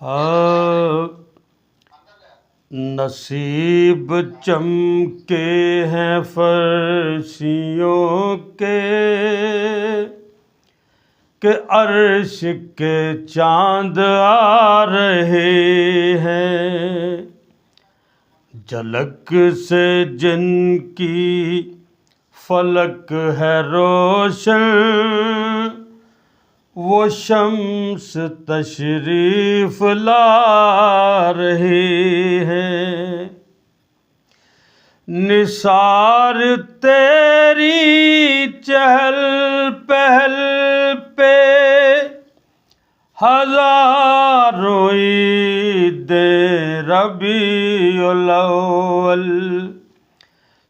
ہاں نصیب چمکے ہیں فرشیوں کے کہ عرش کے چاند آ رہے ہیں، جھلک سے جن کی فلک ہے روشن، وہ شمس تشریف لا رہے ہیں۔ نثار تیری چہل پہل پہ ہزاروں عید ربیع الاول،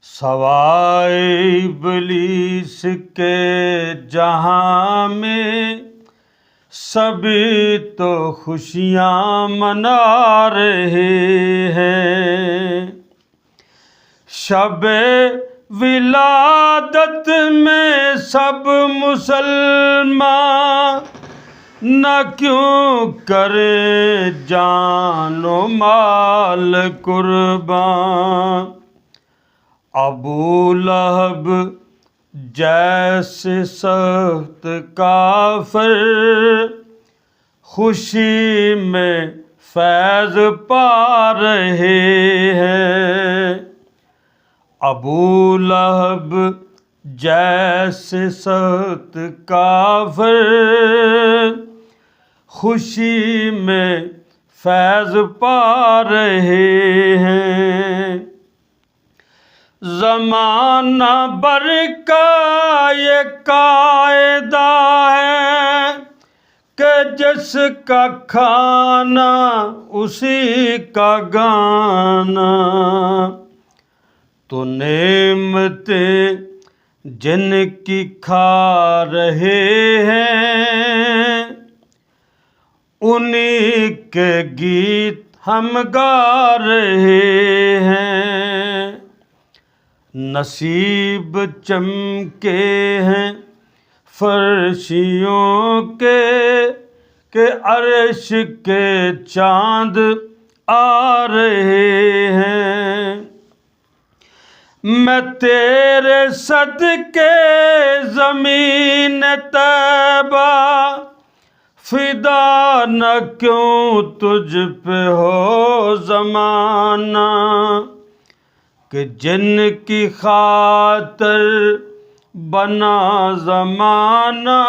سوائے ابلیس کے جہاں میں سبھی تو خوشیاں منا رہے ہیں۔ شب ولادت میں سب مسلمان نہ کیوں کرے جان و مال قربان، ابو لہب جیسے سخت کافر خوشی میں فیض پا رہے ہیں۔ ابو لہب جیسے سخت کافر خوشی میں فیض پا رہے ہیں۔ زمانہ بھر کا یہ قاعدہ ہے کہ جس کا کھانا اسی کا گانا، تو نعمتیں جن کی کھا رہے ہیں انہی کے گیت ہم گا رہے ہیں۔ نصیب چمکے ہیں فرشیوں کے کہ عرش کے چاند آ رہے ہیں۔ میں تیرے صدقے زمین طیبہ فدا نہ کیوں تجھ پہ ہو زمانہ، کہ جن کی خاطر بنا زمانہ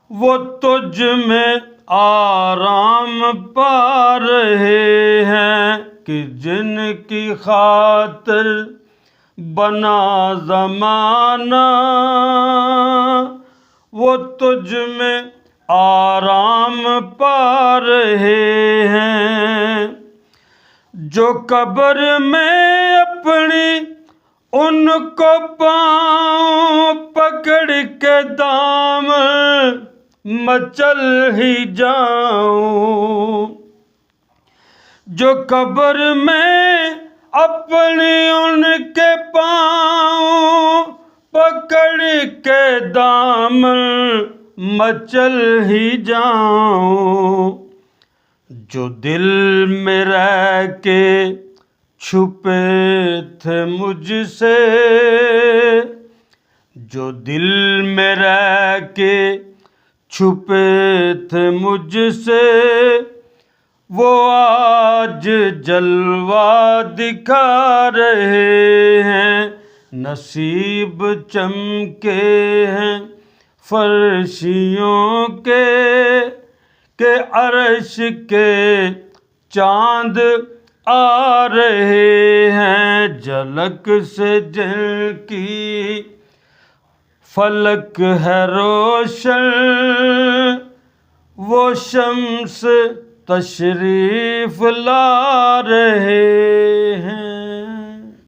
وہ تجھ میں آرام پا رہے ہیں، کہ جن کی خاطر بنا زمانہ وہ تجھ میں آرام پا رہے ہیں۔ جو قبر میں اپنی ان کو پاؤں پکڑ کے دامن مچل ہی جاؤں، جو قبر میں اپنی ان کے پاؤں پکڑ کے دامن مچل ہی جاؤں، جو دل میں رہ کے چھپے تھے مجھ سے، جو دل میں رہ کے چھپے تھے مجھ سے، وہ آج جلوہ دکھا رہے ہیں۔ نصیب چمکے ہیں فرشیوں کے کہ عرش کے چاند آ رہے ہیں، جھلک سے جن کی فلک ہے روشن، وہ شمس تشریف لا رہے ہیں۔